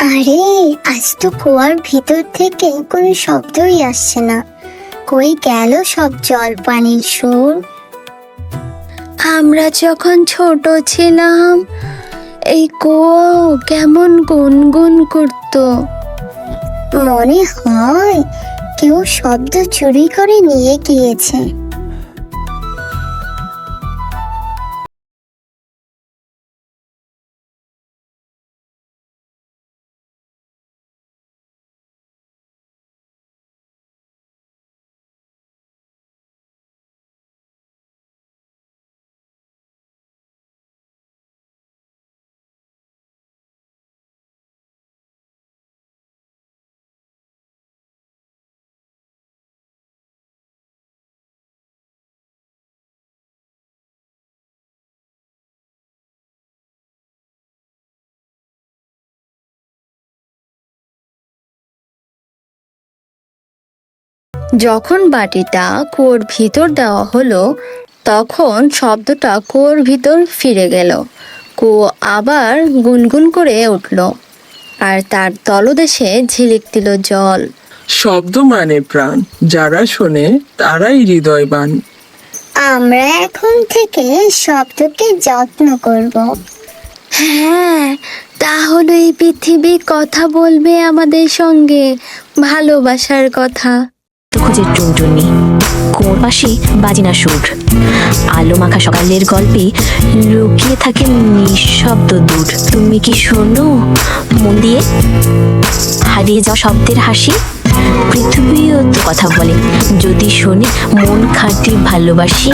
আরে, আজ তো কুয়ার ভিতর থেকে কোনো শব্দই আসছে না। কই গেল সব জল পানির সুর? আমরা যখন ছোট ছিলাম এই কুয়ো কেমন গুনগুন করতো। মনে হয় কেউ শব্দ চুরি করে নিয়ে গিয়েছে। যখন বাটিটা কুয়োর ভিতর দেওয়া হলো তখন শব্দটা কুয়োর ভিতর ফিরে গেল। কুয়ো আবার গুনগুন করে উঠল আর তার তলদেশে ঝিলিক দিল জল। শব্দ মানে প্রাণ, যারা শোনে তারাই হৃদয়বান। আমরা এখন থেকে শব্দকে যত্ন করব। হ্যাঁ, তাহলে এই পৃথিবী কথা বলবে আমাদের সঙ্গে, ভালোবাসার কথা। খোঁজের টুনটুনি, কুয়োর পাশে বাজিনা সুর, আলো মাখা সকালের গল্পে লুকিয়ে থাকে নিঃশব্দ দূর। তুমি কি শোনো মন দিয়ে হারিয়ে যাও শব্দের হাসি? পৃথিবীও তো কথা বলে, যদি শোনে মন খাঁটি ভালোবাসি।